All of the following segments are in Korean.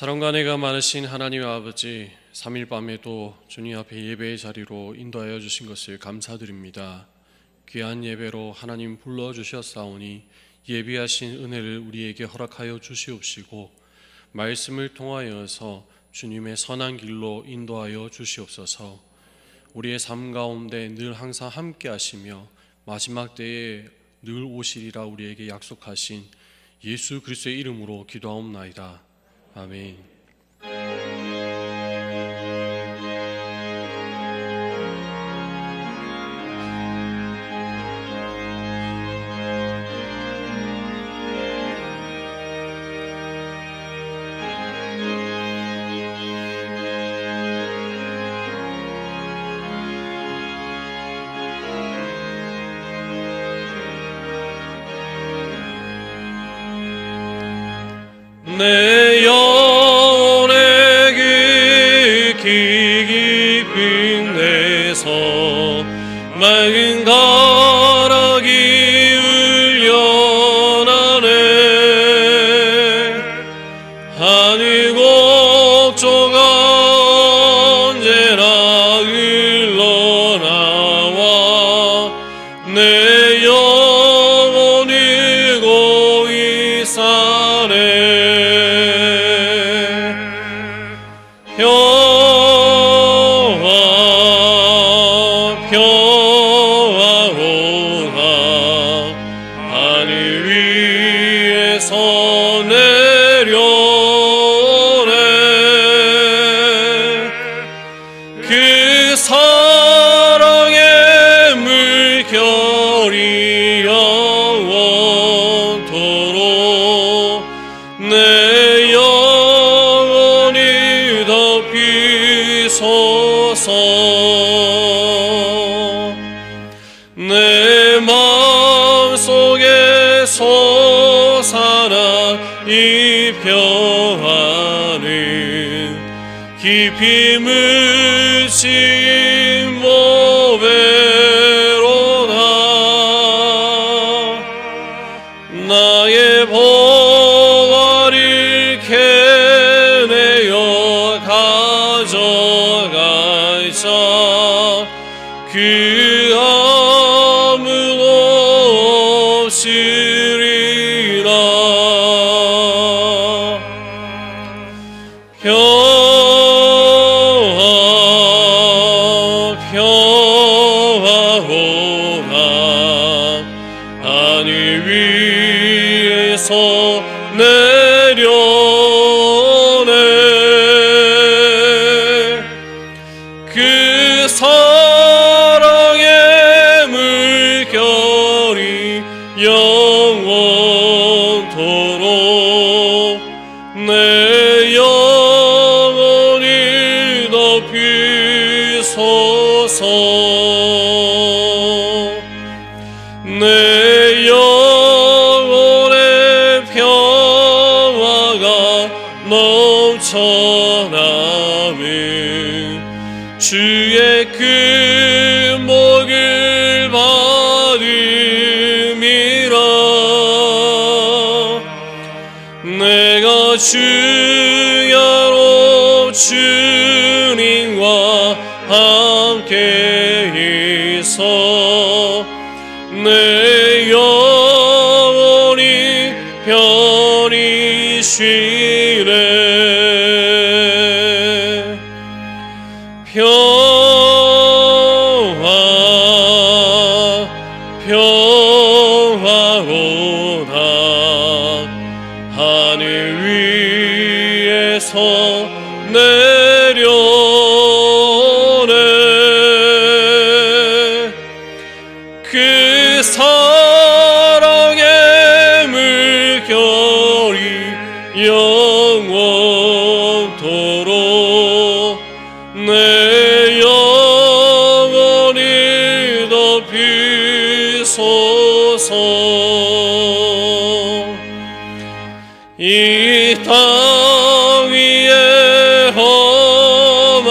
사랑과 은혜가 많으신 하나님 아버지, 3일 밤에도 주님 앞에 예배의 자리로 인도하여 주신 것을 감사드립니다. 귀한 예배로 하나님 불러주셨사오니 예비하신 은혜를 우리에게 허락하여 주시옵시고 말씀을 통하여서 주님의 선한 길로 인도하여 주시옵소서. 우리의 삶 가운데 늘 항상 함께 하시며 마지막 때에 늘 오시리라 우리에게 약속하신 예수 그리스도의 이름으로 기도하옵나이다. 아멘. 내 영혼의 깊은 데서 맑은 가락이 울려나네. 하늘 곡조가 언제나 흘러나와 내 영혼을 고이 싸네. 평화로가 하늘 위에서 내려오네. 그 사랑의 물결이 영원토록 내 영혼을 덮이소서. 내 마음속에 솟아나 이 평화는 깊이 묻힌 보배로다. 나의 보화를 캐내어 가져가자. 그 아무도 없으리라. 평화로가 하늘 위에서 내려오네. 그 사랑의 물결이 영원토록 내 영혼을 덮이소서. 내 영혼의 평화가 넘쳐나는 주의 금복을 받음이라. 내가 주야로 주님과 함께 있어 내 영혼이 편히 쉬네. 평화로다 하늘 위에서 내려오네. 그 사랑의 물결이 영원토록 내 영혼을 덮이소서. 이 땅 위에 험한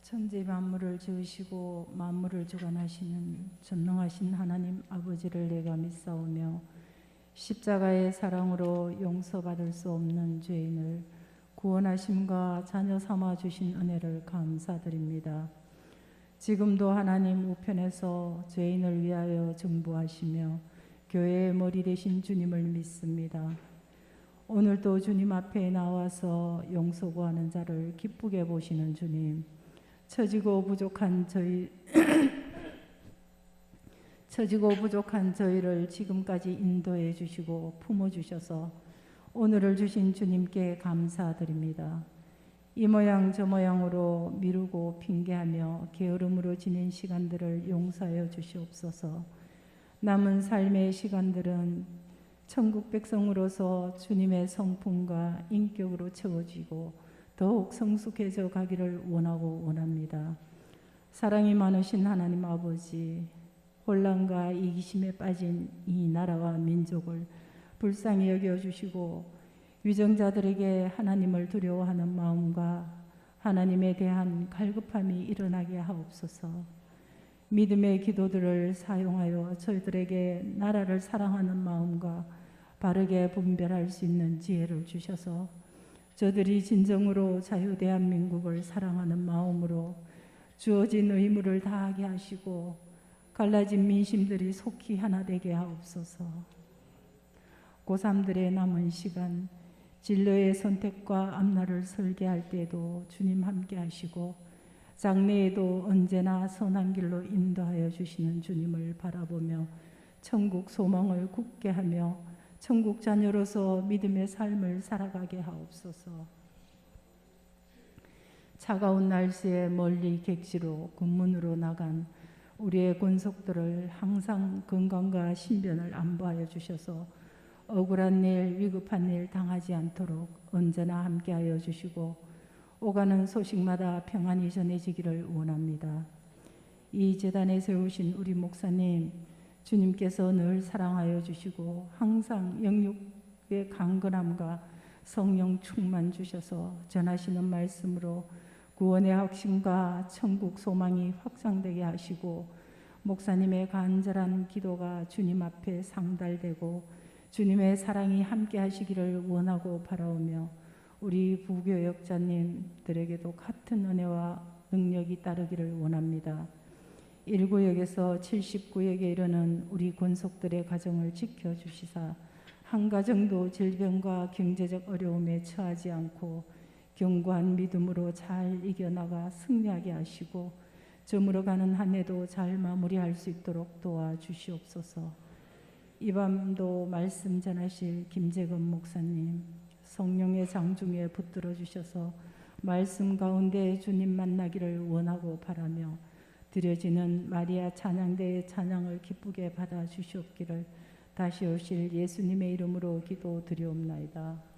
천지 만물을 지으시고 만물을 주관하시는 전능하신 하나님 아버지를 내가 믿사오며 십자가의 사랑으로 용서받을 수 없는 죄인을 구원하심과 자녀 삼아 주신 은혜를 감사드립니다. 지금도 하나님 우편에서 죄인을 위하여 중보하시며 교회의 머리 되신 주님을 믿습니다. 오늘도 주님 앞에 나와서 용서 구하는 자를 기쁘게 보시는 주님, 처지고 부족한 저희를 지금까지 인도해 주시고 품어 주셔서 오늘을 주신 주님께 감사드립니다. 이 모양 저 모양으로 미루고 핑계하며 게으름으로 지낸 시간들을 용서하여 주시옵소서. 남은 삶의 시간들은 천국 백성으로서 주님의 성품과 인격으로 채워지고 더욱 성숙해져 가기를 원합니다. 사랑이 많으신 하나님 아버지, 혼란과 이기심에 빠진 이 나라와 민족을 불쌍히 여겨주시고 위정자들에게 하나님을 두려워하는 마음과 하나님에 대한 갈급함이 일어나게 하옵소서. 믿음의 기도들을 사용하여 저희들에게 나라를 사랑하는 마음과 바르게 분별할 수 있는 지혜를 주셔서 저들이 진정으로 자유대한민국을 사랑하는 마음으로 주어진 의무를 다하게 하시고 갈라진 민심들이 속히 하나 되게 하옵소서. 고3들의 남은 시간 진로의 선택과 앞날을 설계할 때에도 주님 함께 하시고 장래에도 언제나 선한 길로 인도하여 주시는 주님을 바라보며 천국 소망을 굳게 하며 천국 자녀로서 믿음의 삶을 살아가게 하옵소서. 차가운 날씨에 멀리 객지로 군문으로 나간 우리의 권속들을 항상 건강과 신변을 안보하여 주셔서 억울한 일, 위급한 일 당하지 않도록 언제나 함께하여 주시고 오가는 소식마다 평안히 전해지기를 원합니다. 이 제단에 세우신 우리 목사님, 주님께서 늘 사랑하여 주시고 항상 영육의 강건함과 성령 충만 주셔서 전하시는 말씀으로 구원의 확신과 천국 소망이 확장되게 하시고 목사님의 간절한 기도가 주님 앞에 상달되고 주님의 사랑이 함께 하시기를 원하고 바라오며 우리 부교역자님들에게도 같은 은혜와 능력이 따르기를 원합니다. 1구역에서 79역에 이르는 우리 권속들의 가정을 지켜주시사 한 가정도 질병과 경제적 어려움에 처하지 않고 견고한 믿음으로 잘 이겨나가 승리하게 하시고 저물어가는 한 해도 잘 마무리할 수 있도록 도와주시옵소서. 이 밤도 말씀 전하실 김재건 목사님, 성령의 장중에 붙들어 주셔서 말씀 가운데 주님 만나기를 원하고 바라며 드려지는 마리아 찬양대의 찬양을 기쁘게 받아 주시옵기를 다시 오실 예수님의 이름으로 기도드리옵나이다.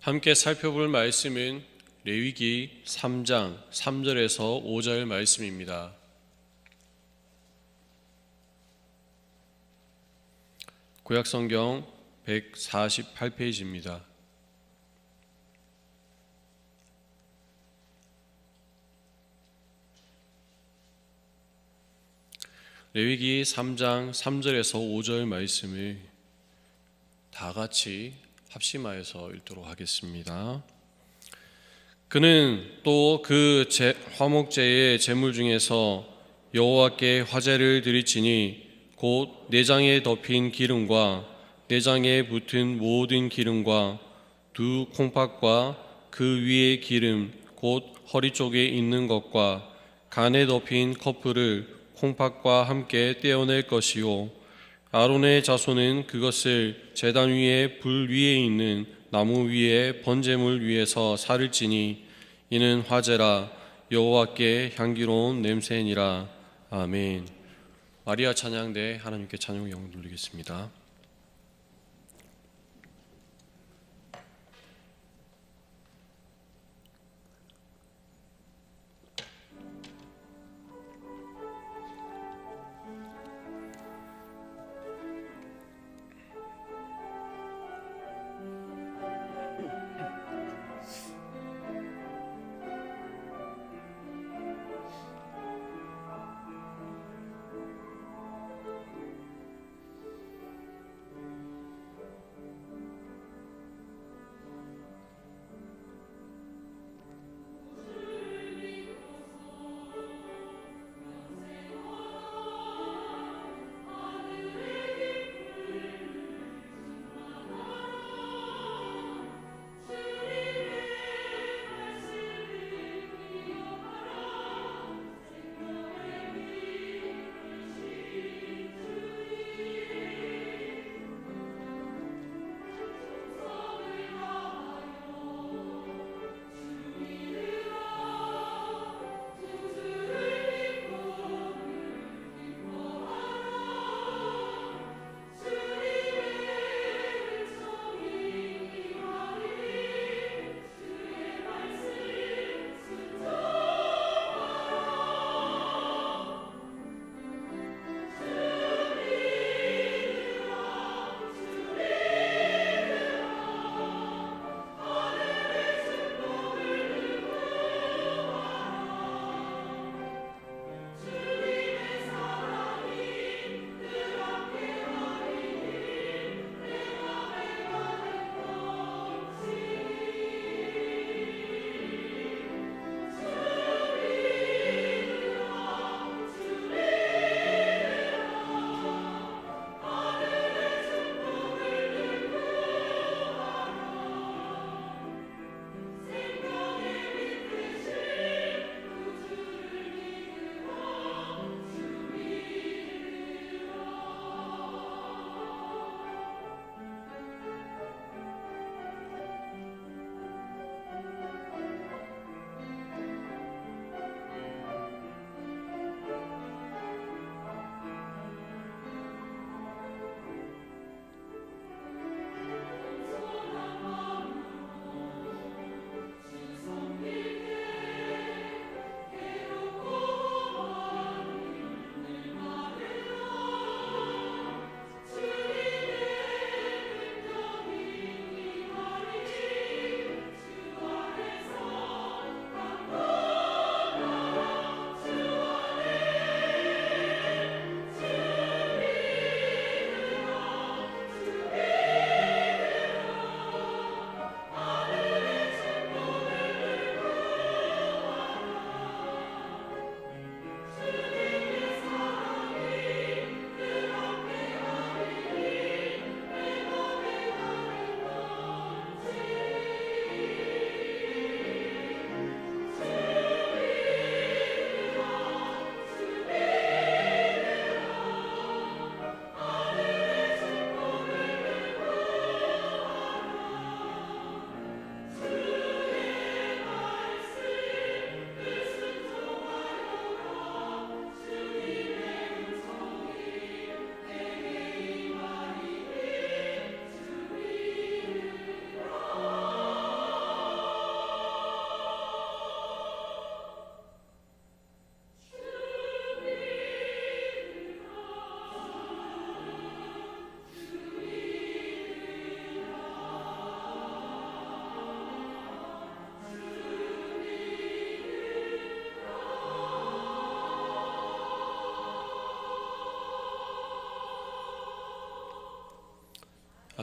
함께 살펴볼 말씀은 레위기 3장 3절에서 5절 말씀입니다. 구약성경 148페이지입니다. 레위기 3장 3절에서 5절 말씀을 다 같이 합심하여서 읽도록 하겠습니다. 그는 또 그 화목제의 제물 중에서 여호와께 화제를 드리치니 곧 내장에 덮인 기름과 내장에 붙은 모든 기름과 두 콩팥과 그 위의 기름 곧 허리 쪽에 있는 것과 간에 덮인 커플을 콩팥과 함께 떼어낼 것이요 아론의 자손은 그것을 제단 위에 불 위에 있는 나무 위에 번제물 위에서 살을 찌니 이는 화제라 여호와께 향기로운 냄새니라. 아멘. 마리아 찬양대 하나님께 찬양 영광 돌리겠습니다.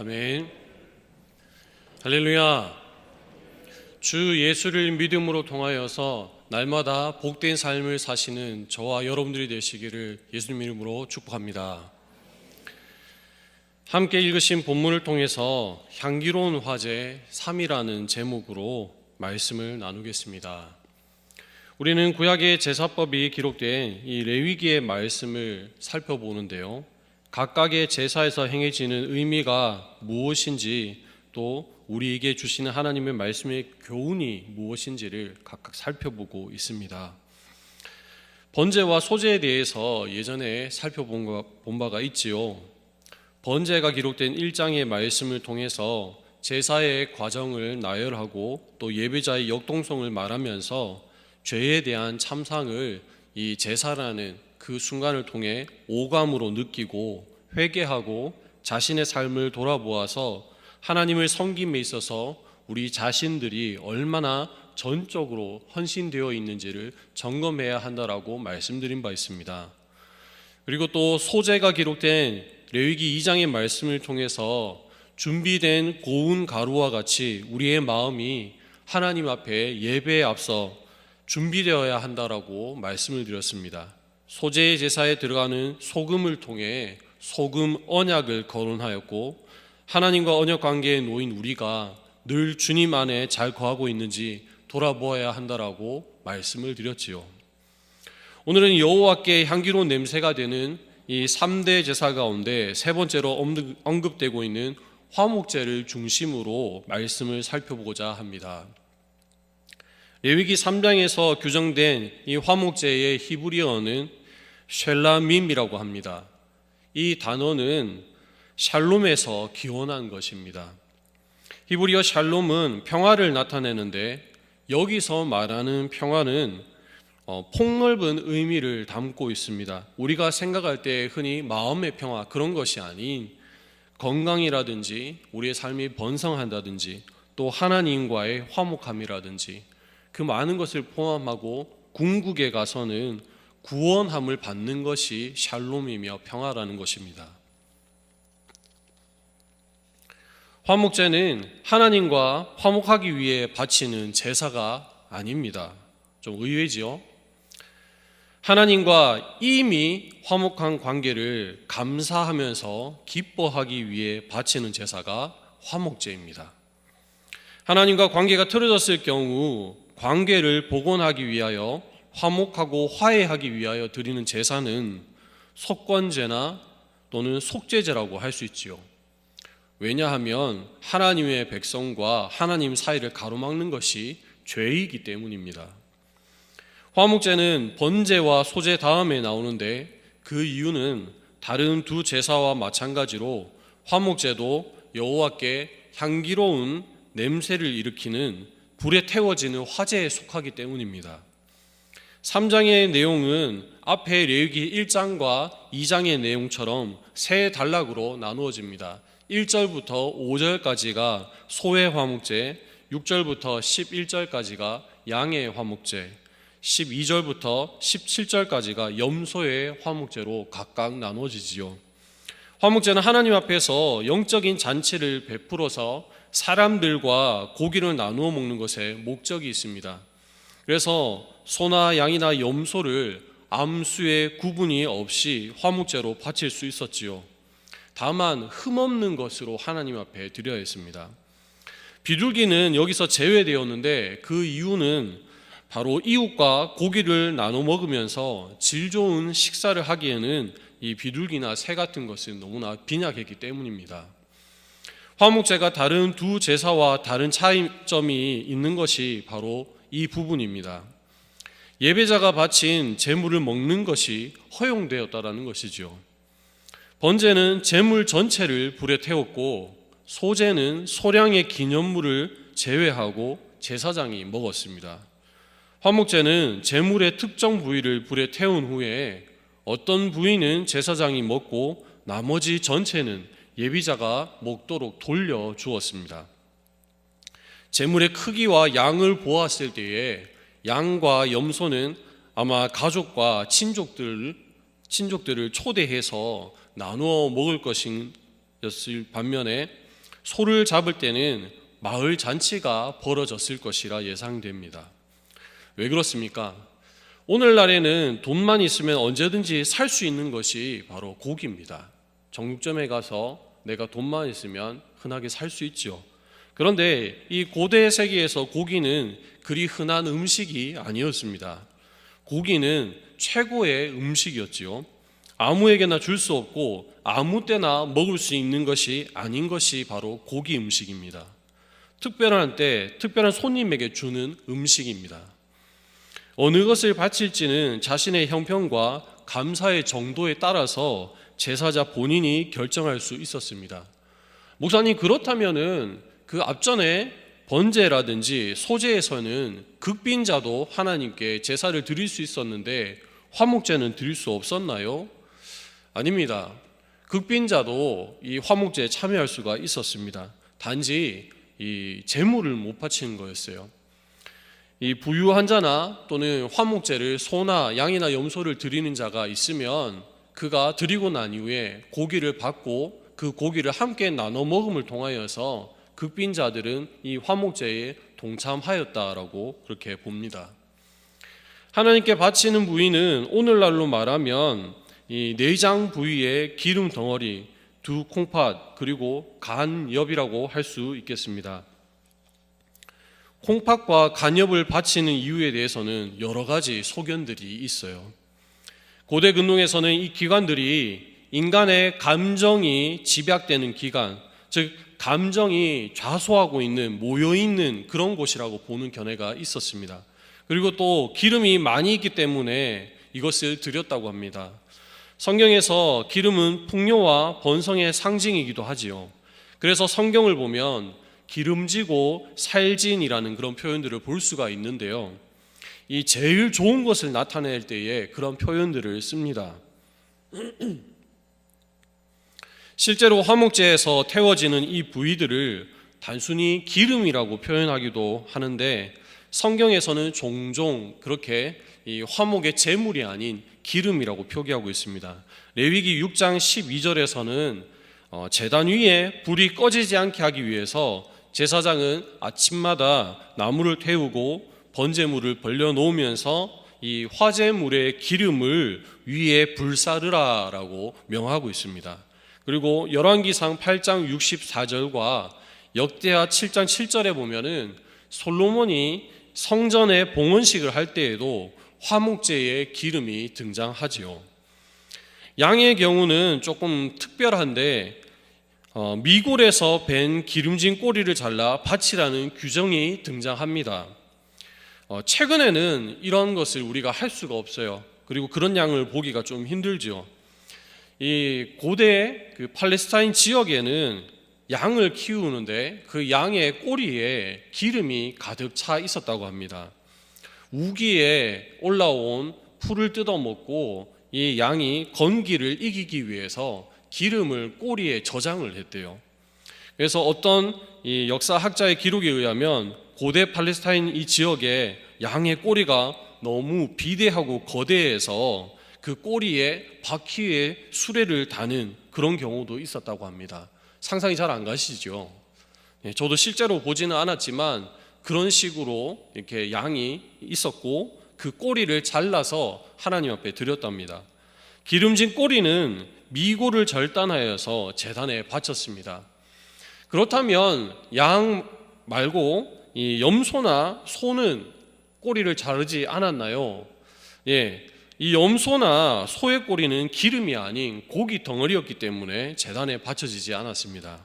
아멘. 할렐루야. 주 예수를 믿음으로 통하여서 날마다 복된 삶을 사시는 저와 여러분들이 되시기를 예수님 이름으로 축복합니다. 함께 읽으신 본문을 통해서 향기로운 화제 3이라는 제목으로 말씀을 나누겠습니다. 우리는 구약의 제사법이 기록된 이 레위기의 말씀을 살펴보는데요. 각각의 제사에서 행해지는 의미가 무엇인지, 또 우리에게 주시는 하나님의 말씀의 교훈이 무엇인지를 각각 살펴보고 있습니다. 번제와 소제에 대해서 예전에 살펴본 바가 있지요. 번제가 기록된 1장의 말씀을 통해서 제사의 과정을 나열하고 또 예배자의 역동성을 말하면서 죄에 대한 참상을 이 제사라는 그 순간을 통해 오감으로 느끼고 회개하고 자신의 삶을 돌아보아서 하나님을 섬김에 있어서 우리 자신들이 얼마나 전적으로 헌신되어 있는지를 점검해야 한다라고 말씀드린 바 있습니다. 그리고 또 소제가 기록된 레위기 2장의 말씀을 통해서 준비된 고운 가루와 같이 우리의 마음이 하나님 앞에 예배에 앞서 준비되어야 한다라고 말씀을 드렸습니다. 소제의 제사에 들어가는 소금을 통해 소금 언약을 거론하였고, 하나님과 언약 관계에 놓인 우리가 늘 주님 안에 잘 거하고 있는지 돌아보아야 한다라고 말씀을 드렸지요. 오늘은 여호와께 향기로운 냄새가 되는 이 3대 제사 가운데 세 번째로 언급되고 있는 화목제를 중심으로 말씀을 살펴보고자 합니다. 레위기 3장에서 규정된 이 화목제의 히브리어는 쉘라밈이라고 합니다. 이 단어는 샬롬에서 기원한 것입니다. 히브리어 샬롬은 평화를 나타내는데, 여기서 말하는 평화는 폭넓은 의미를 담고 있습니다. 우리가 생각할 때 흔히 마음의 평화, 그런 것이 아닌 건강이라든지 우리의 삶이 번성한다든지 또 하나님과의 화목함이라든지 그 많은 것을 포함하고 궁극에 가서는 구원함을 받는 것이 샬롬이며 평화라는 것입니다. 화목제는 하나님과 화목하기 위해 바치는 제사가 아닙니다. 좀 의외지요? 하나님과 이미 화목한 관계를 감사하면서 기뻐하기 위해 바치는 제사가 화목제입니다. 하나님과 관계가 틀어졌을 경우 관계를 복원하기 위하여 화목하고 화해하기 위하여 드리는 제사는 속건제나 또는 속죄제라고 할 수 있지요. 왜냐하면 하나님의 백성과 하나님 사이를 가로막는 것이 죄이기 때문입니다. 화목제는 번제와 소제 다음에 나오는데, 그 이유는 다른 두 제사와 마찬가지로 화목제도 여호와께 향기로운 냄새를 일으키는 불에 태워지는 화제에 속하기 때문입니다. 3장의 내용은 앞에 레위기 1장과 2장의 내용처럼 세 단락으로 나누어집니다. 1절부터 5절까지가 소의 화목제, 6절부터 11절까지가 양의 화목제, 12절부터 17절까지가 염소의 화목제로 각각 나누어지지요. 화목제는 하나님 앞에서 영적인 잔치를 베풀어서 사람들과 고기를 나누어 먹는 것에 목적이 있습니다. 그래서 소나 양이나 염소를 암수의 구분이 없이 화목제로 바칠 수 있었지요. 다만 흠없는 것으로 하나님 앞에 드려야 했습니다. 비둘기는 여기서 제외되었는데, 그 이유는 바로 이웃과 고기를 나눠 먹으면서 질 좋은 식사를 하기에는 이 비둘기나 새 같은 것은 너무나 빈약했기 때문입니다. 화목제가 다른 두 제사와 다른 차이점이 있는 것이 바로 이 부분입니다. 예배자가 바친 제물을 먹는 것이 허용되었다라는 것이죠. 번제는 제물 전체를 불에 태웠고, 소제는 소량의 기념물을 제외하고 제사장이 먹었습니다. 화목제는 제물의 특정 부위를 불에 태운 후에 어떤 부위는 제사장이 먹고 나머지 전체는 예비자가 먹도록 돌려 주었습니다. 제물의 크기와 양을 보았을 때에 양과 염소는 아마 가족과 친족들을 초대해서 나누어 먹을 것이었을 반면에, 소를 잡을 때는 마을 잔치가 벌어졌을 것이라 예상됩니다. 왜 그렇습니까? 오늘날에는 돈만 있으면 언제든지 살 수 있는 것이 바로 고기입니다. 정육점에 가서 내가 돈만 있으면 흔하게 살 수 있죠. 그런데 이 고대 세계에서 고기는 그리 흔한 음식이 아니었습니다. 고기는 최고의 음식이었지요. 아무에게나 줄 수 없고 아무 때나 먹을 수 있는 것이 아닌 것이 바로 고기 음식입니다. 특별한 때 특별한 손님에게 주는 음식입니다. 어느 것을 바칠지는 자신의 형편과 감사의 정도에 따라서 제사자 본인이 결정할 수 있었습니다. 목사님, 그렇다면은 그 앞전에 번제라든지 소제에서는 극빈자도 하나님께 제사를 드릴 수 있었는데 화목제는 드릴 수 없었나요? 아닙니다. 극빈자도 이 화목제에 참여할 수가 있었습니다. 단지 이 제물을 못 바치는 거였어요. 이 부유한 자나 또는 화목제를 소나 양이나 염소를 드리는 자가 있으면 그가 드리고 난 이후에 고기를 받고 그 고기를 함께 나눠 먹음을 통하여서 극빈자들은 이 화목제에 동참하였다라고 그렇게 봅니다. 하나님께 바치는 부위는 오늘날로 말하면 이 내장 부위의 기름 덩어리, 두 콩팥, 그리고 간엽이라고 할 수 있겠습니다. 콩팥과 간엽을 바치는 이유에 대해서는 여러 가지 소견들이 있어요. 고대 근동에서는 이 기관들이 인간의 감정이 집약되는 기관, 즉 감정이 좌소하고 있는, 모여있는 그런 곳이라고 보는 견해가 있었습니다. 그리고 또 기름이 많이 있기 때문에 이것을 드렸다고 합니다. 성경에서 기름은 풍요와 번성의 상징이기도 하지요. 그래서 성경을 보면 기름지고 살진이라는 그런 표현들을 볼 수가 있는데요. 이 제일 좋은 것을 나타낼 때에 그런 표현들을 씁니다. 실제로 화목제에서 태워지는 이 부위들을 단순히 기름이라고 표현하기도 하는데 성경에서는 종종 그렇게 이 화목의 제물이 아닌 기름이라고 표기하고 있습니다. 레위기 6장 12절에서는 제단 위에 불이 꺼지지 않게 하기 위해서 제사장은 아침마다 나무를 태우고 번제물을 벌려놓으면서 이 화제물의 기름을 위에 불사르라라고 명하고 있습니다. 그리고 열왕기상 8장 64절과 역대하 7장 7절에 보면은 솔로몬이 성전에 봉헌식을 할 때에도 화목제의 기름이 등장하지요. 양의 경우는 조금 특별한데 미골에서 벤 기름진 꼬리를 잘라 바치라는 규정이 등장합니다. 최근에는 이런 것을 우리가 할 수가 없어요. 그리고 그런 양을 보기가 좀 힘들죠. 이 고대 그 팔레스타인 지역에는 양을 키우는데 그 양의 꼬리에 기름이 가득 차 있었다고 합니다. 우기에 올라온 풀을 뜯어먹고 이 양이 건기를 이기기 위해서 기름을 꼬리에 저장을 했대요. 그래서 어떤 이 역사학자의 기록에 의하면 고대 팔레스타인 이 지역에 양의 꼬리가 너무 비대하고 거대해서 그 꼬리에 바퀴에 수레를 다는 그런 경우도 있었다고 합니다. 상상이 잘 안 가시죠? 저도 실제로 보지는 않았지만 그런 식으로 이렇게 양이 있었고 그 꼬리를 잘라서 하나님 앞에 드렸답니다. 기름진 꼬리는 미고를 절단하여서 제단에 바쳤습니다. 그렇다면 양 말고 이 염소나 소는 꼬리를 자르지 않았나요? 이 염소나 소의 꼬리는 기름이 아닌 고기 덩어리였기 때문에 제단에 바쳐지지 않았습니다.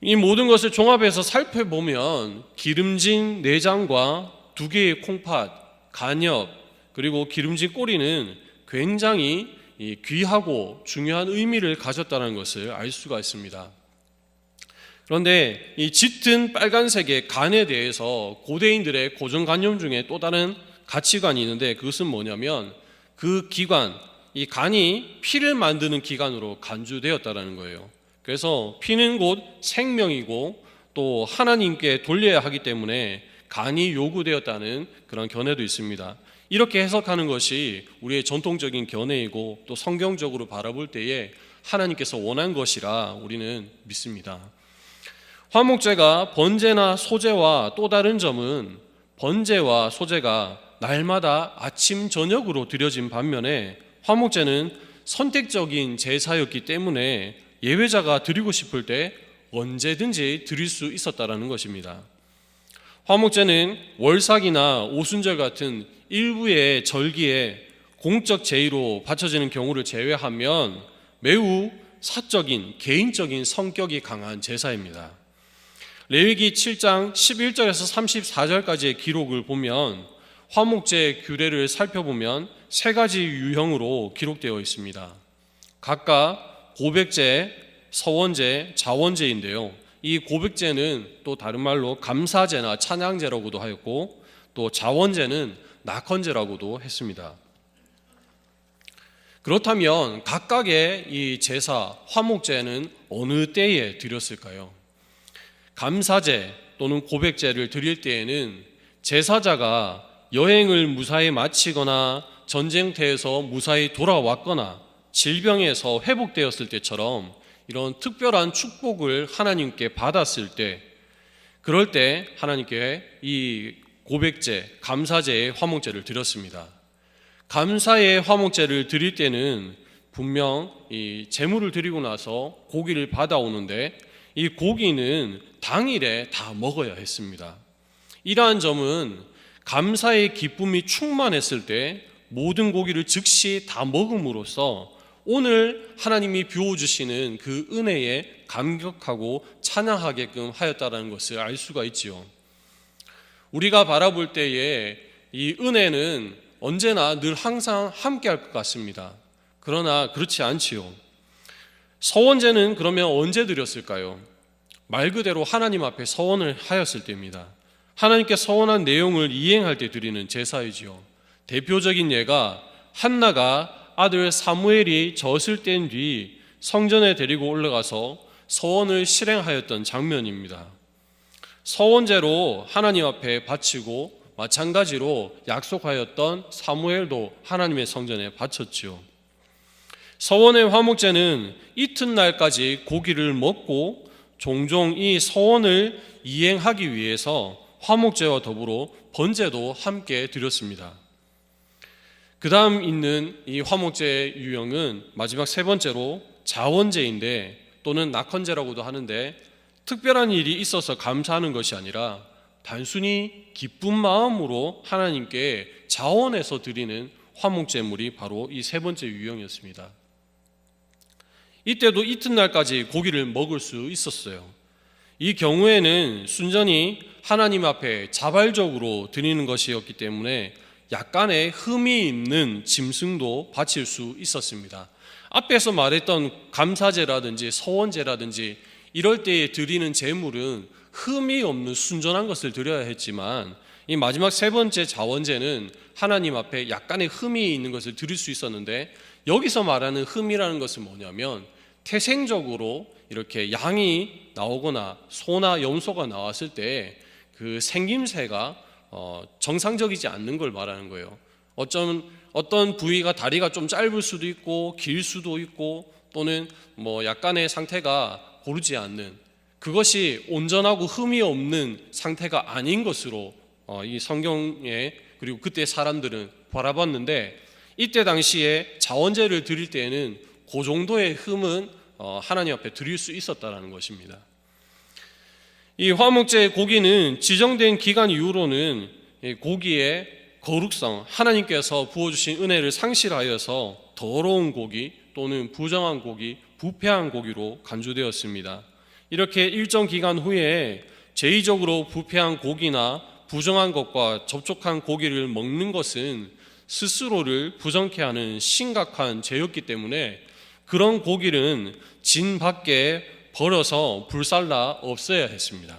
이 모든 것을 종합해서 살펴보면 기름진 내장과 두 개의 콩팥, 간엽, 그리고 기름진 꼬리는 굉장히 귀하고 중요한 의미를 가졌다는 것을 알 수가 있습니다. 그런데 이 짙은 빨간색의 간에 대해서 고대인들의 고정관념 중에 또 다른 가치관이 있는데 그것은 뭐냐면 그 기관, 이 간이 피를 만드는 기관으로 간주되었다는 거예요. 그래서 피는 곧 생명이고 또 하나님께 돌려야 하기 때문에 간이 요구되었다는 그런 견해도 있습니다. 이렇게 해석하는 것이 우리의 전통적인 견해이고 또 성경적으로 바라볼 때에 하나님께서 원한 것이라 우리는 믿습니다. 화목제가 번제나 소제와 또 다른 점은 번제와 소제가 날마다 아침 저녁으로 드려진 반면에 화목제는 선택적인 제사였기 때문에 예배자가 드리고 싶을 때 언제든지 드릴 수 있었다라는 것입니다. 화목제는 월삭이나 오순절 같은 일부의 절기에 공적 제의로 바쳐지는 경우를 제외하면 매우 사적인 개인적인 성격이 강한 제사입니다. 레위기 7장 11절에서 34절까지의 기록을 보면 화목제 규례를 살펴보면 세 가지 유형으로 기록되어 있습니다. 각각 고백제, 서원제, 자원제인데요. 이 고백제는 또 다른 말로 감사제나 찬양제라고도 하였고, 또 자원제는 낙헌제라고도 했습니다. 그렇다면 각각의 이 제사, 화목제는 어느 때에 드렸을까요? 감사제 또는 고백제를 드릴 때에는 제사자가 여행을 무사히 마치거나 전쟁터에서 무사히 돌아왔거나 질병에서 회복되었을 때처럼 이런 특별한 축복을 하나님께 받았을 때, 그럴 때 하나님께 이 고백제, 감사제의 화목제를 드렸습니다. 감사의 화목제를 드릴 때는 분명 이 제물을 드리고 나서 고기를 받아오는데 이 고기는 당일에 다 먹어야 했습니다. 이러한 점은 감사의 기쁨이 충만했을 때 모든 고기를 즉시 다 먹음으로써 오늘 하나님이 비워주시는 그 은혜에 감격하고 찬양하게끔 하였다는 것을 알 수가 있지요. 우리가 바라볼 때에 이 은혜는 언제나 늘 항상 함께 할 것 같습니다. 그러나 그렇지 않지요. 서원제는 그러면 언제 드렸을까요? 말 그대로 하나님 앞에 서원을 하였을 때입니다. 하나님께 서원한 내용을 이행할 때 드리는 제사이지요. 대표적인 예가 한나가 아들 사무엘이 젖을 뗀 뒤 성전에 데리고 올라가서 서원을 실행하였던 장면입니다. 서원제로 하나님 앞에 바치고 마찬가지로 약속하였던 사무엘도 하나님의 성전에 바쳤지요. 서원의 화목제는 이튿날까지 고기를 먹고 종종 이 서원을 이행하기 위해서 화목제와 더불어 번제도 함께 드렸습니다. 그 다음 있는 이 화목제의 유형은 마지막 세 번째로 자원제인데, 또는 낙헌제라고도 하는데, 특별한 일이 있어서 감사하는 것이 아니라 단순히 기쁜 마음으로 하나님께 자원해서 드리는 화목제물이 바로 이 세 번째 유형이었습니다. 이때도 이튿날까지 고기를 먹을 수 있었어요. 이 경우에는 순전히 하나님 앞에 자발적으로 드리는 것이었기 때문에 약간의 흠이 있는 짐승도 바칠 수 있었습니다. 앞에서 말했던 감사제라든지 서원제라든지 이럴 때에 드리는 제물은 흠이 없는 순전한 것을 드려야 했지만, 이 마지막 세 번째 자원제는 하나님 앞에 약간의 흠이 있는 것을 드릴 수 있었는데, 여기서 말하는 흠이라는 것은 뭐냐면 태생적으로 이렇게 양이 나오거나 소나 염소가 나왔을 때 그 생김새가 정상적이지 않는 걸 말하는 거예요. 어떤 부위가 다리가 좀 짧을 수도 있고 길 수도 있고, 또는 뭐 약간의 상태가 고르지 않는, 그것이 온전하고 흠이 없는 상태가 아닌 것으로 이 성경에, 그리고 그때 사람들은 바라봤는데, 이때 당시에 자원제를 드릴 때에는 그 정도의 흠은 하나님 앞에 드릴 수 있었다는 것입니다. 이 화목제의 고기는 지정된 기간 이후로는 고기의 거룩성, 하나님께서 부어주신 은혜를 상실하여서 더러운 고기 또는 부정한 고기, 부패한 고기로 간주되었습니다. 이렇게 일정 기간 후에 제의적으로 부패한 고기나 부정한 것과 접촉한 고기를 먹는 것은 스스로를 부정케 하는 심각한 죄였기 때문에 그런 고기는 진 밖에 버려서 불살라 없애야 했습니다.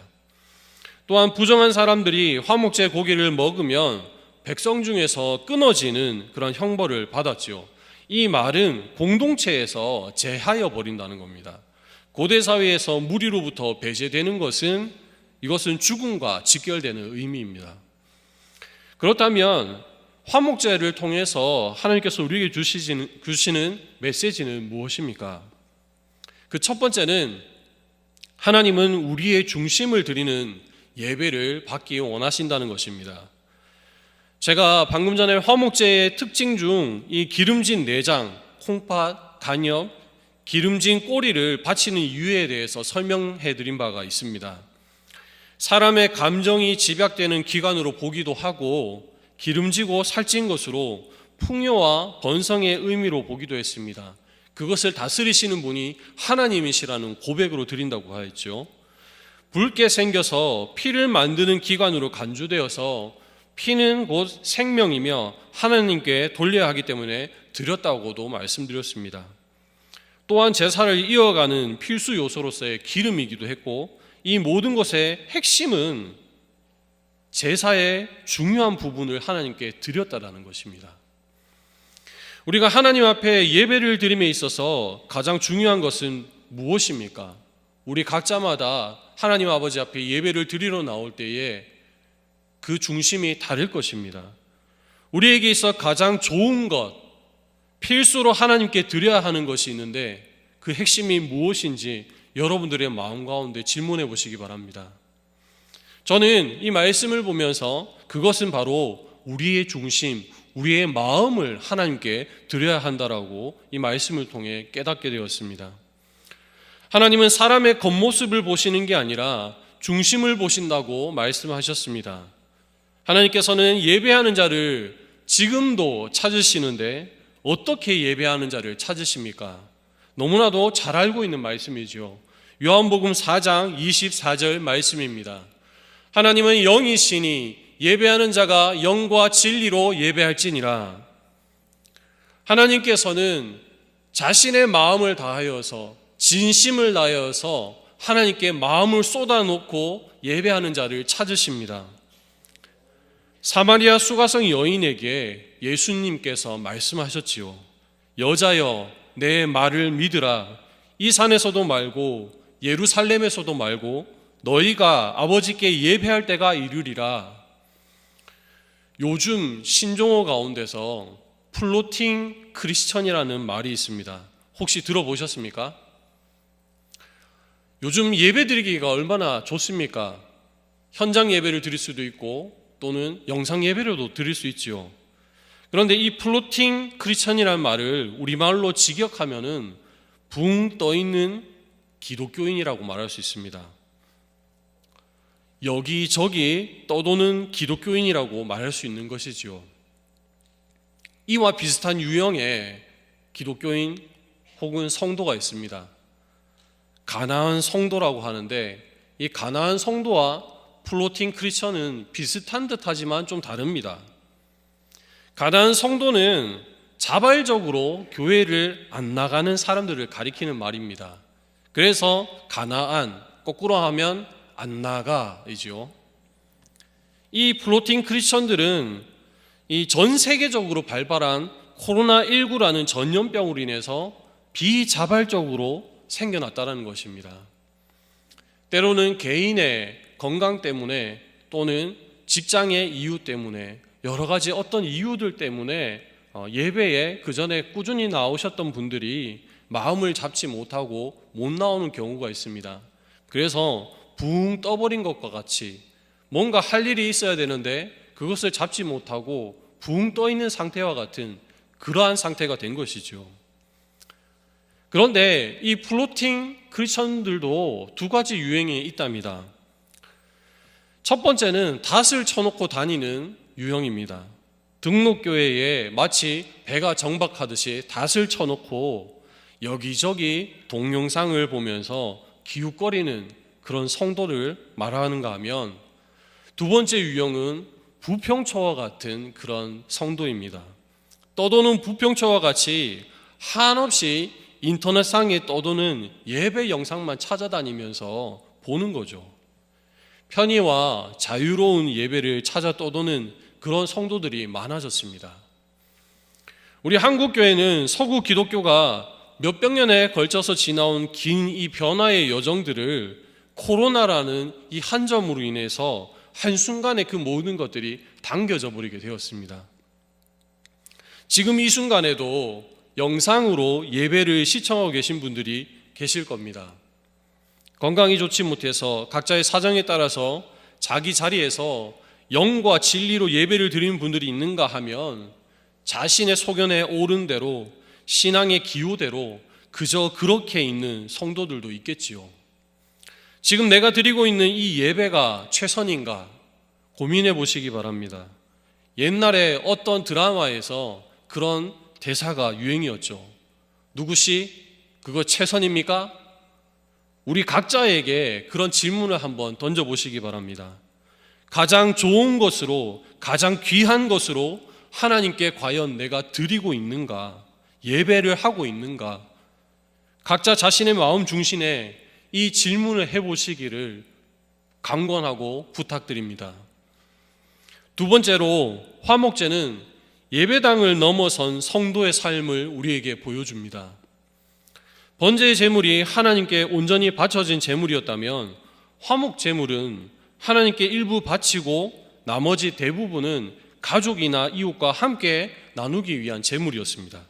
또한 부정한 사람들이 화목제 고기를 먹으면 백성 중에서 끊어지는 그런 형벌을 받았지요. 이 말은 공동체에서 제하여 버린다는 겁니다. 고대 사회에서 무리로부터 배제되는 것은, 이것은 죽음과 직결되는 의미입니다. 그렇다면 화목제를 통해서 하나님께서 우리에게 주시는 메시지는 무엇입니까? 그 첫 번째는 하나님은 우리의 중심을 드리는 예배를 받기 원하신다는 것입니다. 제가 방금 전에 화목제의 특징 중 이 기름진 내장, 콩팥, 간엽, 기름진 꼬리를 바치는 이유에 대해서 설명해 드린 바가 있습니다. 사람의 감정이 집약되는 기관으로 보기도 하고 기름지고 살찐 것으로 풍요와 번성의 의미로 보기도 했습니다. 그것을 다스리시는 분이 하나님이시라는 고백으로 드린다고 하였죠. 붉게 생겨서 피를 만드는 기관으로 간주되어서 피는 곧 생명이며 하나님께 돌려야 하기 때문에 드렸다고도 말씀드렸습니다. 또한 제사를 이어가는 필수 요소로서의 기름이기도 했고, 이 모든 것의 핵심은 제사의 중요한 부분을 하나님께 드렸다라는 것입니다. 우리가 하나님 앞에 예배를 드림에 있어서 가장 중요한 것은 무엇입니까? 우리 각자마다 하나님 아버지 앞에 예배를 드리러 나올 때에 그 중심이 다를 것입니다. 우리에게 있어 가장 좋은 것, 필수로 하나님께 드려야 하는 것이 있는데 그 핵심이 무엇인지 여러분들의 마음 가운데 질문해 보시기 바랍니다. 저는 이 말씀을 보면서 그것은 바로 우리의 중심, 우리의 마음을 하나님께 드려야 한다라고 이 말씀을 통해 깨닫게 되었습니다. 하나님은 사람의 겉모습을 보시는 게 아니라 중심을 보신다고 말씀하셨습니다. 하나님께서는 예배하는 자를 지금도 찾으시는데 어떻게 예배하는 자를 찾으십니까? 너무나도 잘 알고 있는 말씀이죠. 요한복음 4장 24절 말씀입니다. 하나님은 영이시니 예배하는 자가 영과 진리로 예배할지니라. 하나님께서는 자신의 마음을 다하여서 진심을 다하여서 하나님께 마음을 쏟아놓고 예배하는 자를 찾으십니다. 사마리아 수가성 여인에게 예수님께서 말씀하셨지요. 여자여, 내 말을 믿으라. 이 산에서도 말고 예루살렘에서도 말고 너희가 아버지께 예배할 때가 이르리라. 요즘 신종어 가운데서 플로팅 크리스천이라는 말이 있습니다. 혹시 들어보셨습니까? 요즘 예배 드리기가 얼마나 좋습니까? 현장 예배를 드릴 수도 있고 또는 영상 예배로도 드릴 수 있지요. 그런데 이 플로팅 크리스천이라는 말을 우리말로 직역하면은 붕 떠있는 기독교인이라고 말할 수 있습니다. 여기저기 떠도는 기독교인이라고 말할 수 있는 것이지요. 이와 비슷한 유형의 기독교인 혹은 성도가 있습니다. 가나안 성도라고 하는데 이 가나안 성도와 플로팅 크리스천은 비슷한 듯하지만 좀 다릅니다. 가나안 성도는 자발적으로 교회를 안 나가는 사람들을 가리키는 말입니다. 그래서 가나안, 거꾸로 하면 안 나가이지요. 이 플로팅 크리스천들은 이 전 세계적으로 발발한 코로나19라는 전염병으로 인해서 비자발적으로 생겨났다는 것입니다. 때로는 개인의 건강 때문에 또는 직장의 이유 때문에 여러 가지 어떤 이유들 때문에 예배에 그 전에 꾸준히 나오셨던 분들이 마음을 잡지 못하고 못 나오는 경우가 있습니다. 그래서 붕 떠버린 것과 같이 뭔가 할 일이 있어야 되는데 그것을 잡지 못하고 붕 떠 있는 상태와 같은 그러한 상태가 된 것이죠. 그런데 이 플로팅 크리스천들도 두 가지 유행이 있답니다. 첫 번째는 닷을 쳐놓고 다니는 유형입니다. 등록교회에 마치 배가 정박하듯이 닷을 쳐놓고 여기저기 동영상을 보면서 기웃거리는 그런 성도를 말하는가 하면, 두 번째 유형은 부평초와 같은 그런 성도입니다. 떠도는 부평초와 같이 한없이 인터넷상에 떠도는 예배 영상만 찾아다니면서 보는 거죠. 편의와 자유로운 예배를 찾아 떠도는 그런 성도들이 많아졌습니다. 우리 한국교회는 서구 기독교가 몇백 년에 걸쳐서 지나온 긴 이 변화의 여정들을 코로나라는 이 한 점으로 인해서 한순간에 그 모든 것들이 당겨져 버리게 되었습니다. 지금 이 순간에도 영상으로 예배를 시청하고 계신 분들이 계실 겁니다. 건강이 좋지 못해서 각자의 사정에 따라서 자기 자리에서 영과 진리로 예배를 드리는 분들이 있는가 하면 자신의 소견에 오른 대로 신앙의 기호대로 그저 그렇게 있는 성도들도 있겠지요. 지금 내가 드리고 있는 이 예배가 최선인가 고민해 보시기 바랍니다. 옛날에 어떤 드라마에서 그런 대사가 유행이었죠. 누구시? 그거 최선입니까? 우리 각자에게 그런 질문을 한번 던져보시기 바랍니다. 가장 좋은 것으로, 가장 귀한 것으로 하나님께 과연 내가 드리고 있는가? 예배를 하고 있는가? 각자 자신의 마음 중심에 이 질문을 해보시기를 강권하고 부탁드립니다. 두 번째로, 화목제는 예배당을 넘어선 성도의 삶을 우리에게 보여줍니다. 번제의 제물이 하나님께 온전히 바쳐진 제물이었다면 화목 제물은 하나님께 일부 바치고 나머지 대부분은 가족이나 이웃과 함께 나누기 위한 제물이었습니다.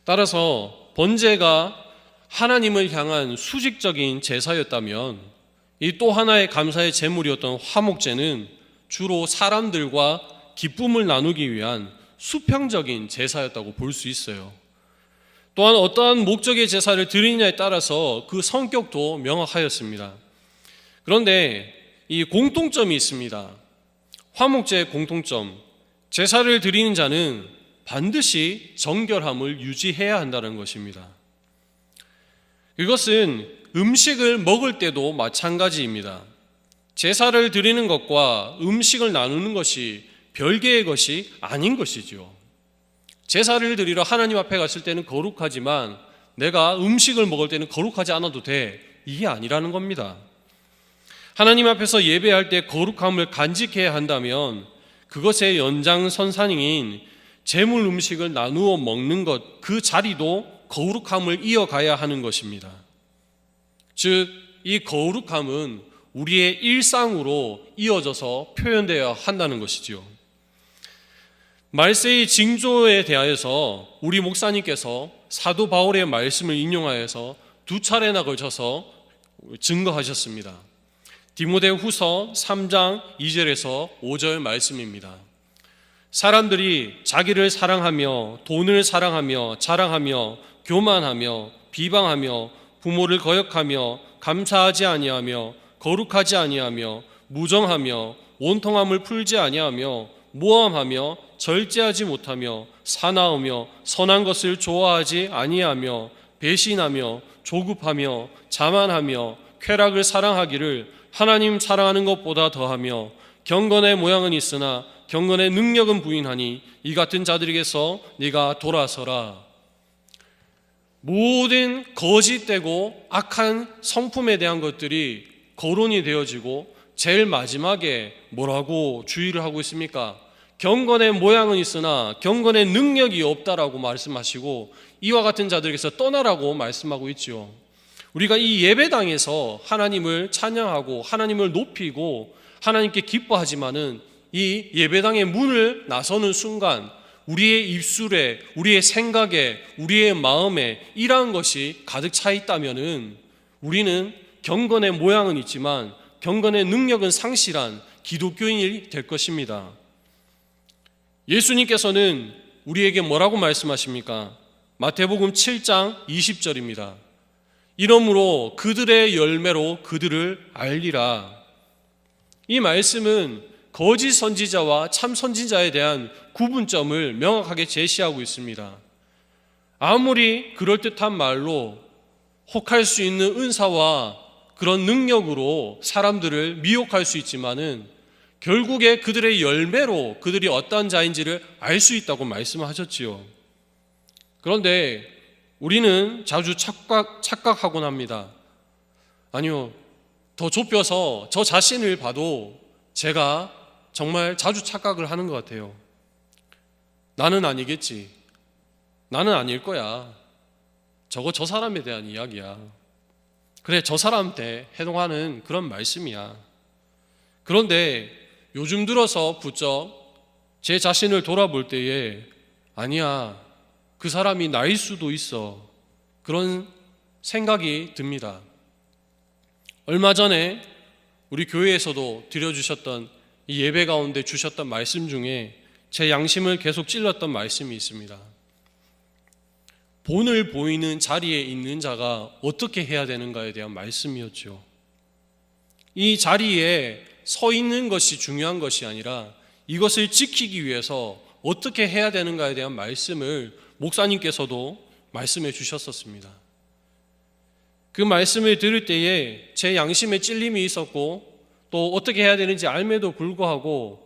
따라서 번제가 하나님을 향한 수직적인 제사였다면 이 또 하나의 감사의 제물이었던 화목제는 주로 사람들과 기쁨을 나누기 위한 수평적인 제사였다고 볼 수 있어요. 또한 어떠한 목적의 제사를 드리느냐에 따라서 그 성격도 명확하였습니다. 그런데 이 공통점이 있습니다. 화목제의 공통점, 제사를 드리는 자는 반드시 정결함을 유지해야 한다는 것입니다. 이것은 음식을 먹을 때도 마찬가지입니다. 제사를 드리는 것과 음식을 나누는 것이 별개의 것이 아닌 것이죠. 제사를 드리러 하나님 앞에 갔을 때는 거룩하지만 내가 음식을 먹을 때는 거룩하지 않아도 돼. 이게 아니라는 겁니다. 하나님 앞에서 예배할 때 거룩함을 간직해야 한다면 그것의 연장선상인 제물 음식을 나누어 먹는 것, 그 자리도 거룩함을 이어가야 하는 것입니다. 즉, 이 거룩함은 우리의 일상으로 이어져서 표현되어야 한다는 것이지요. 말세의 징조에 대하여서 우리 목사님께서 사도 바울의 말씀을 인용하여서 두 차례나 걸쳐서 증거하셨습니다. 디모데후서 3장 2절에서 5절 말씀입니다. 사람들이 자기를 사랑하며 돈을 사랑하며 자랑하며 교만하며 비방하며 부모를 거역하며 감사하지 아니하며 거룩하지 아니하며 무정하며 원통함을 풀지 아니하며 모함하며 절제하지 못하며 사나우며 선한 것을 좋아하지 아니하며 배신하며 조급하며 자만하며 쾌락을 사랑하기를 하나님 사랑하는 것보다 더하며 경건의 모양은 있으나 경건의 능력은 부인하니 이 같은 자들에게서 네가 돌아서라. 모든 거짓되고 악한 성품에 대한 것들이 거론이 되어지고 제일 마지막에 뭐라고 주의를 하고 있습니까? 경건의 모양은 있으나 경건의 능력이 없다라고 말씀하시고 이와 같은 자들에게서 떠나라고 말씀하고 있죠. 우리가 이 예배당에서 하나님을 찬양하고 하나님을 높이고 하나님께 기뻐하지만은 이 예배당의 문을 나서는 순간 우리의 입술에, 우리의 생각에, 우리의 마음에 이러한 것이 가득 차 있다면은 우리는 경건의 모양은 있지만 경건의 능력은 상실한 기독교인이 될 것입니다. 예수님께서는 우리에게 뭐라고 말씀하십니까? 마태복음 7장 20절입니다. 이러므로 그들의 열매로 그들을 알리라. 이 말씀은 거짓 선지자와 참 선지자에 대한 구분점을 명확하게 제시하고 있습니다. 아무리 그럴듯한 말로 혹할 수 있는 은사와 그런 능력으로 사람들을 미혹할 수 있지만은 결국에 그들의 열매로 그들이 어떤 자인지를 알 수 있다고 말씀하셨지요. 그런데 우리는 자주 착각하곤 합니다. 아니요, 더 좁혀서 저 자신을 봐도 제가 정말 자주 착각을 하는 것 같아요. 나는 아니겠지. 나는 아닐 거야. 저거 저 사람에 대한 이야기야. 그래, 저 사람한테 해동하는 그런 말씀이야. 그런데 요즘 들어서 부쩍 제 자신을 돌아볼 때에 아니야, 그 사람이 나일 수도 있어. 그런 생각이 듭니다. 얼마 전에 우리 교회에서도 드려주셨던 이 예배 가운데 주셨던 말씀 중에 제 양심을 계속 찔렀던 말씀이 있습니다. 본을 보이는 자리에 있는 자가 어떻게 해야 되는가에 대한 말씀이었죠. 이 자리에 서 있는 것이 중요한 것이 아니라 이것을 지키기 위해서 어떻게 해야 되는가에 대한 말씀을 목사님께서도 말씀해 주셨었습니다. 그 말씀을 들을 때에 제 양심에 찔림이 있었고 또 어떻게 해야 되는지 알매도 불구하고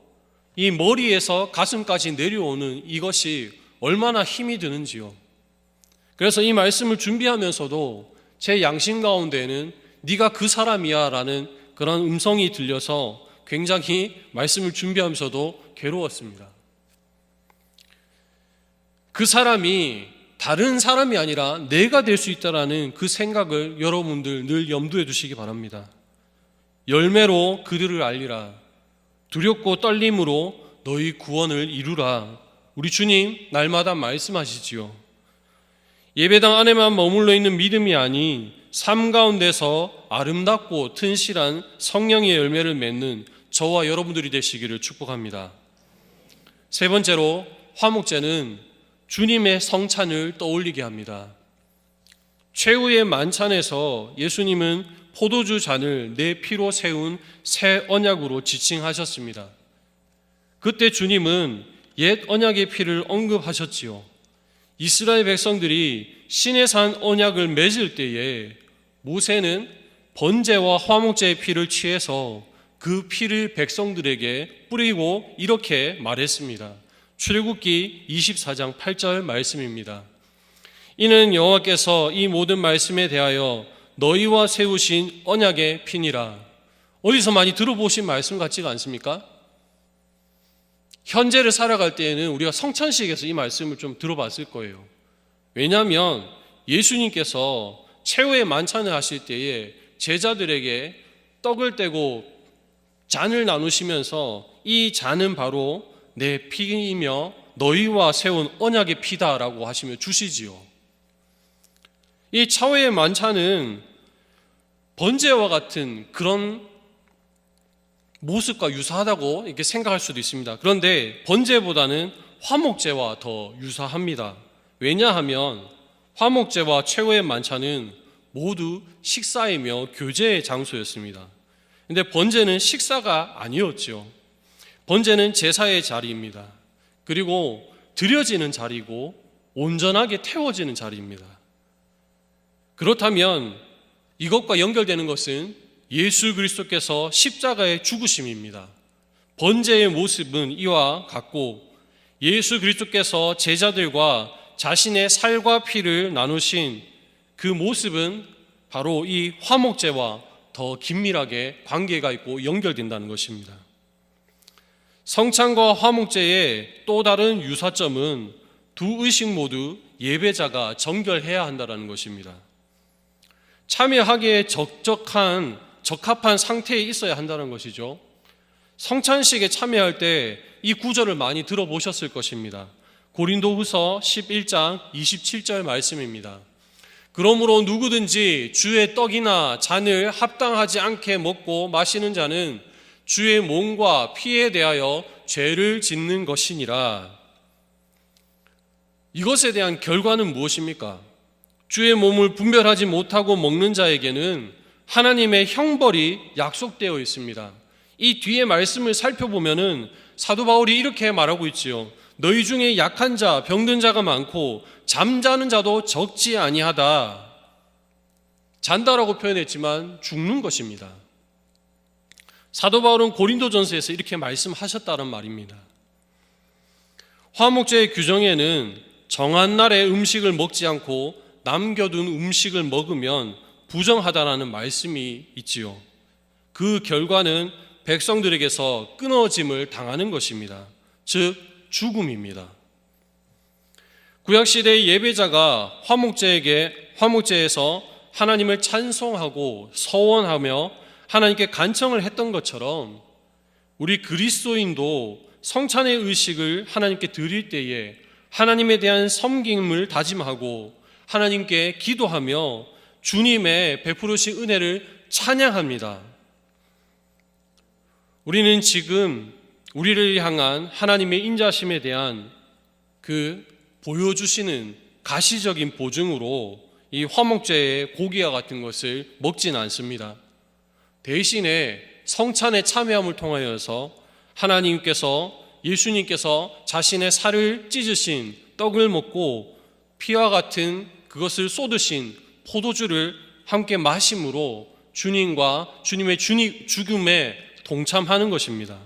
이 머리에서 가슴까지 내려오는 이것이 얼마나 힘이 드는지요. 그래서 이 말씀을 준비하면서도 제 양심 가운데는 네가 그 사람이야 라는 그런 음성이 들려서 굉장히 말씀을 준비하면서도 괴로웠습니다. 그 사람이 다른 사람이 아니라 내가 될 수 있다라는 그 생각을 여러분들 늘 염두에 두시기 바랍니다. 열매로 그들을 알리라. 두렵고 떨림으로 너희 구원을 이루라. 우리 주님 날마다 말씀하시지요. 예배당 안에만 머물러 있는 믿음이 아닌 삶 가운데서 아름답고 튼실한 성령의 열매를 맺는 저와 여러분들이 되시기를 축복합니다. 세 번째로 화목제는 주님의 성찬을 떠올리게 합니다. 최후의 만찬에서 예수님은 포도주 잔을 내 피로 세운 새 언약으로 지칭하셨습니다. 그때 주님은 옛 언약의 피를 언급하셨지요. 이스라엘 백성들이 시내산 언약을 맺을 때에 모세는 번제와 화목제의 피를 취해서 그 피를 백성들에게 뿌리고 이렇게 말했습니다. 출애굽기 24장 8절 말씀입니다. 이는 여호와께서 이 모든 말씀에 대하여 너희와 세우신 언약의 피니라. 어디서 많이 들어보신 말씀 같지가 않습니까? 현재를 살아갈 때에는 우리가 성찬식에서 이 말씀을 좀 들어봤을 거예요. 왜냐하면 예수님께서 최후의 만찬을 하실 때에 제자들에게 떡을 떼고 잔을 나누시면서 이 잔은 바로 내 피이며 너희와 세운 언약의 피다라고 하시며 주시지요. 이 차후의 만찬은 번제와 같은 그런 모습과 유사하다고 이렇게 생각할 수도 있습니다. 그런데 번제보다는 화목제와 더 유사합니다. 왜냐하면 화목제와 최후의 만찬은 모두 식사이며 교제의 장소였습니다. 그런데 번제는 식사가 아니었죠. 번제는 제사의 자리입니다. 그리고 드려지는 자리고 온전하게 태워지는 자리입니다. 그렇다면 이것과 연결되는 것은 예수 그리스도께서 십자가의 죽으심입니다. 번제의 모습은 이와 같고 예수 그리스도께서 제자들과 자신의 살과 피를 나누신 그 모습은 바로 이 화목제와 더 긴밀하게 관계가 있고 연결된다는 것입니다. 성찬과 화목제의 또 다른 유사점은 두 의식 모두 예배자가 정결해야 한다는 것입니다. 참여하기에 적합한 상태에 있어야 한다는 것이죠. 성찬식에 참여할 때 이 구절을 많이 들어보셨을 것입니다. 고린도후서 11장 27절 말씀입니다. 그러므로 누구든지 주의 떡이나 잔을 합당하지 않게 먹고 마시는 자는 주의 몸과 피에 대하여 죄를 짓는 것이니라. 이것에 대한 결과는 무엇입니까? 주의 몸을 분별하지 못하고 먹는 자에게는 하나님의 형벌이 약속되어 있습니다. 이 뒤에 말씀을 살펴보면은 사도 바울이 이렇게 말하고 있지요. 너희 중에 약한 자, 병든 자가 많고 잠자는 자도 적지 아니하다. 잔다라고 표현했지만 죽는 것입니다. 사도 바울은 고린도전서에서 이렇게 말씀하셨다는 말입니다. 화목제의 규정에는 정한 날에 음식을 먹지 않고 남겨둔 음식을 먹으면 부정하다라는 말씀이 있지요. 그 결과는 백성들에게서 끊어짐을 당하는 것입니다. 즉 죽음입니다. 구약시대의 예배자가 화목제에서 하나님을 찬송하고 서원하며 하나님께 간청을 했던 것처럼 우리 그리스도인도 성찬의 의식을 하나님께 드릴 때에 하나님에 대한 섬김을 다짐하고 하나님께 기도하며 주님의 베푸르신 은혜를 찬양합니다. 우리는 지금 우리를 향한 하나님의 인자심에 대한 그 보여주시는 가시적인 보증으로 이 화목제의 고기와 같은 것을 먹지는 않습니다. 대신에 성찬에 참여함을 통하여서 하나님께서 예수님께서 자신의 살을 찢으신 떡을 먹고 피와 같은 그것을 쏟으신 포도주를 함께 마심으로 주님과 주님의 죽음에 동참하는 것입니다.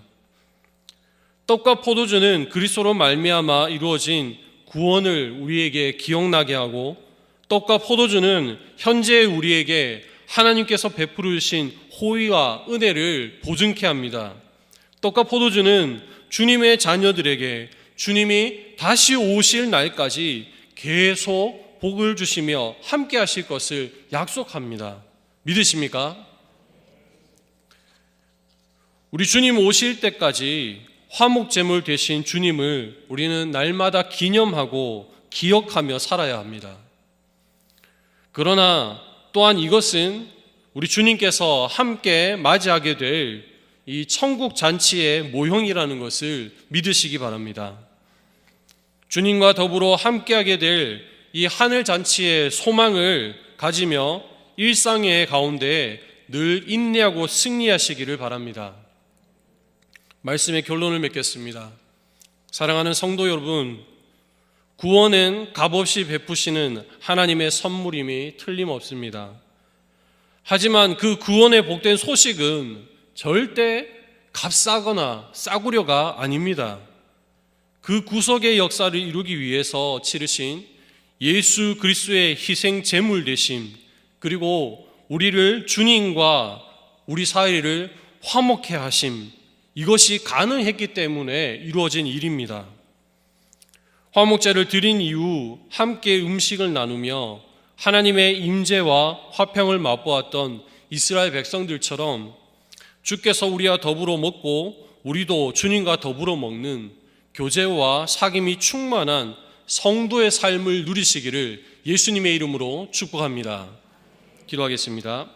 떡과 포도주는 그리스도로 말미암아 이루어진 구원을 우리에게 기억나게 하고, 떡과 포도주는 현재 우리에게 하나님께서 베풀어 주신 호의와 은혜를 보증케 합니다. 떡과 포도주는 주님의 자녀들에게 주님이 다시 오실 날까지 계속 복을 주시며 함께 하실 것을 약속합니다. 믿으십니까? 우리 주님 오실 때까지 화목제물 되신 주님을 우리는 날마다 기념하고 기억하며 살아야 합니다. 그러나 또한 이것은 우리 주님께서 함께 맞이하게 될 이 천국 잔치의 모형이라는 것을 믿으시기 바랍니다. 주님과 더불어 함께하게 될 이 하늘 잔치의 소망을 가지며 일상의 가운데 늘 인내하고 승리하시기를 바랍니다. 말씀의 결론을 맺겠습니다. 사랑하는 성도 여러분, 구원은 값없이 베푸시는 하나님의 선물임이 틀림없습니다. 하지만 그 구원의 복된 소식은 절대 값싸거나 싸구려가 아닙니다. 그 구속의 역사를 이루기 위해서 치르신 예수 그리스도의 희생 제물 되심, 그리고 우리를 주님과 우리 사이를 화목해 하심, 이것이 가능했기 때문에 이루어진 일입니다. 화목제를 드린 이후 함께 음식을 나누며 하나님의 임재와 화평을 맛보았던 이스라엘 백성들처럼 주께서 우리와 더불어 먹고 우리도 주님과 더불어 먹는 교제와 사귐이 충만한 성도의 삶을 누리시기를 예수님의 이름으로 축복합니다. 기도하겠습니다.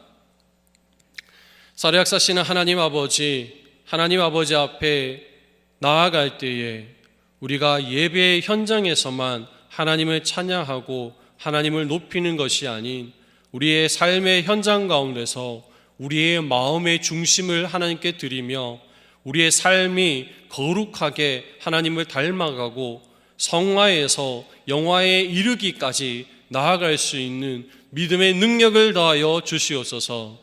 사례약사시는 하나님 아버지 앞에 나아갈 때에 우리가 예배의 현장에서만 하나님을 찬양하고 하나님을 높이는 것이 아닌 우리의 삶의 현장 가운데서 우리의 마음의 중심을 하나님께 드리며 우리의 삶이 거룩하게 하나님을 닮아가고 성화에서 영화에 이르기까지 나아갈 수 있는 믿음의 능력을 더하여 주시옵소서.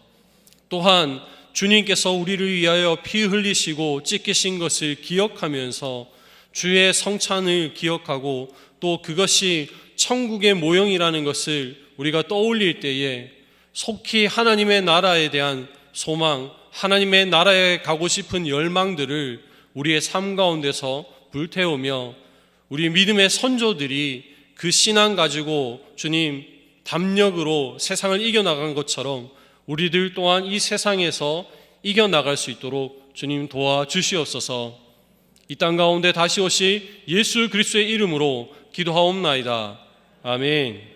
또한 주님께서 우리를 위하여 피 흘리시고 찢기신 것을 기억하면서 주의 성찬을 기억하고 또 그것이 천국의 모형이라는 것을 우리가 떠올릴 때에 속히 하나님의 나라에 대한 소망, 하나님의 나라에 가고 싶은 열망들을 우리의 삶 가운데서 불태우며 우리 믿음의 선조들이 그 신앙 가지고 주님 담력으로 세상을 이겨나간 것처럼 우리들 또한 이 세상에서 이겨나갈 수 있도록 주님 도와주시옵소서. 이 땅 가운데 다시 오실 예수 그리스도의 이름으로 기도하옵나이다. 아멘.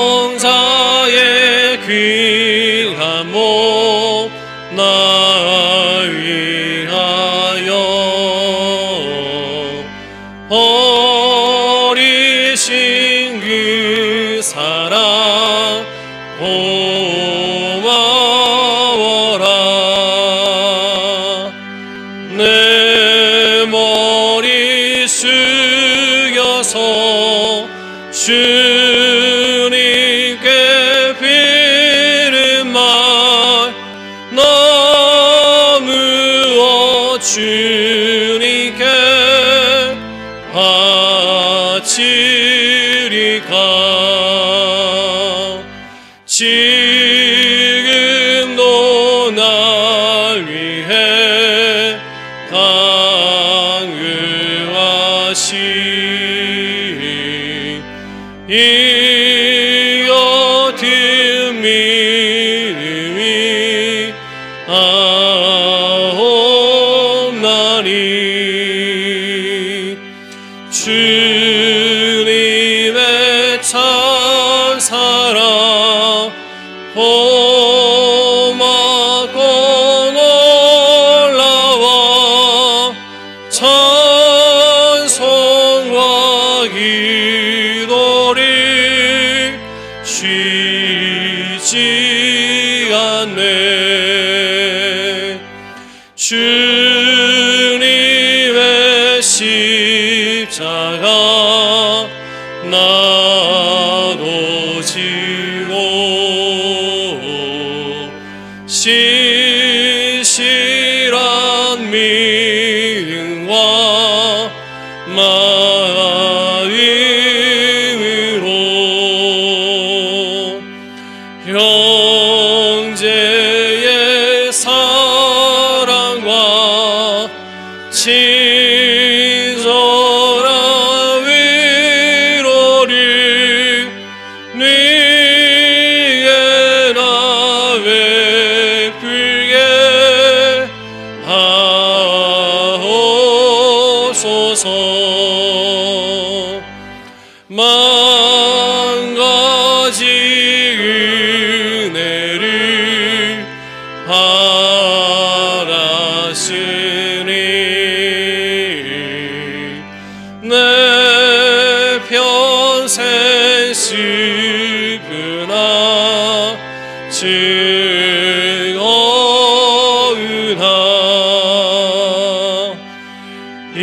성자의 귀한 몸 나 위하여 버리신 그 사랑 고마워라. 내 머리 숙여서 주님께 비는 말 나누어 주님께 바치리까. 지금도 날 위해 강구하시 이 같은 믿음이 아옵나니 주님의 참 사랑 나도 지고 신실한 믿음과 마음으로 형제의 사랑과 친절한 위로를 네게나 베풀게 하옵소서. 만 가지 은혜를 바라시니 내 평생 슬프나 즐거우나 이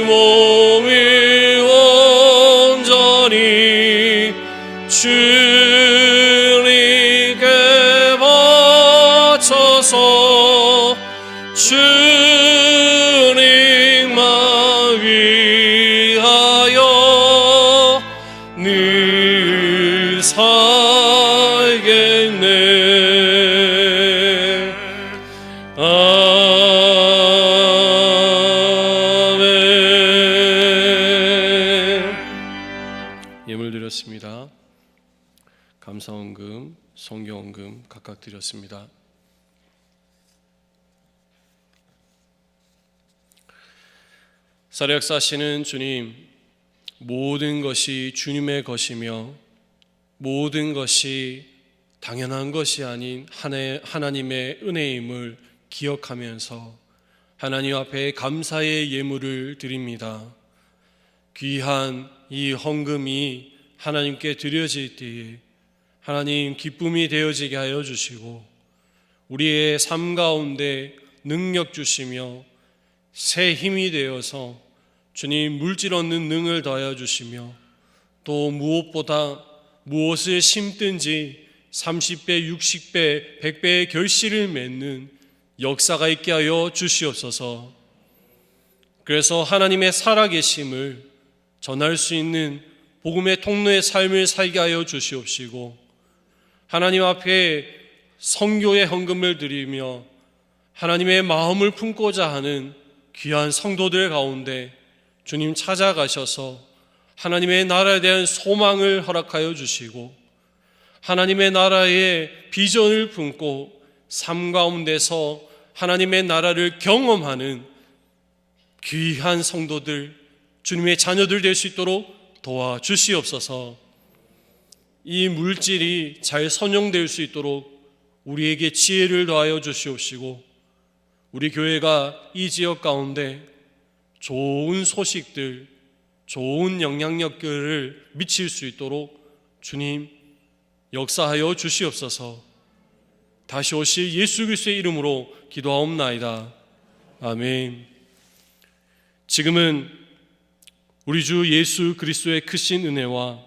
몸을 온전히 주님께 바쳐서 주님만 위하여 늘 살겠네. 예물 드렸습니다. 감사원금, 성경원금 각각 드렸습니다. 사역사시는 주님, 모든 것이 주님의 것이며 모든 것이 당연한 것이 아닌 하나님의 은혜임을 기억하면서 하나님 앞에 감사의 예물을 드립니다. 귀한 이 헌금이 하나님께 드려질 때에 하나님 기쁨이 되어지게 하여 주시고 우리의 삶 가운데 능력 주시며 새 힘이 되어서 주님 물질 얻는 능을 더하여 주시며 또 무엇보다 무엇을 심든지 30배, 60배, 100배의 결실을 맺는 역사가 있게 하여 주시옵소서. 그래서 하나님의 살아계심을 전할 수 있는 복음의 통로의 삶을 살게 하여 주시옵시고 하나님 앞에 선교의 헌금을 드리며 하나님의 마음을 품고자 하는 귀한 성도들 가운데 주님 찾아가셔서 하나님의 나라에 대한 소망을 허락하여 주시고 하나님의 나라의 비전을 품고 삶 가운데서 하나님의 나라를 경험하는 귀한 성도들, 주님의 자녀들 될 수 있도록 도와주시옵소서. 이 물질이 잘 선용될 수 있도록 우리에게 지혜를 더하여 주시옵시고 우리 교회가 이 지역 가운데 좋은 소식들, 좋은 영향력들을 미칠 수 있도록 주님 역사하여 주시옵소서. 다시 오실 예수 그리스도의 이름으로 기도하옵나이다. 아멘. 지금은 우리 주 예수 그리스도의 크신 은혜와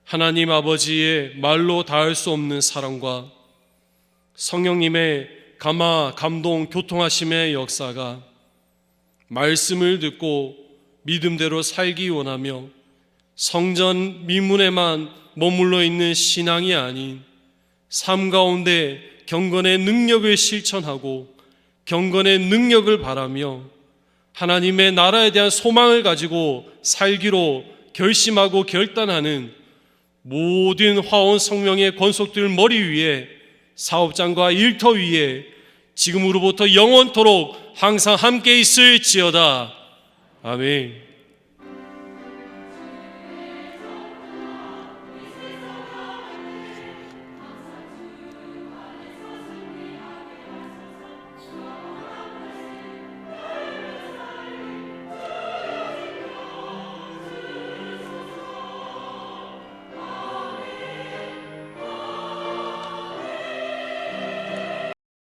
하나님 아버지의 말로 닿을 수 없는 사랑과 성령님의 감동, 교통하심의 역사가 말씀을 듣고 믿음대로 살기 원하며 성전 미문에만 머물러 있는 신앙이 아닌 삶 가운데 경건의 능력을 실천하고 경건의 능력을 바라며 하나님의 나라에 대한 소망을 가지고 살기로 결심하고 결단하는 모든 화원 성명의 권속들 머리 위에 사업장과 일터 위에 지금으로부터 영원토록 항상 함께 있을지어다. 아멘.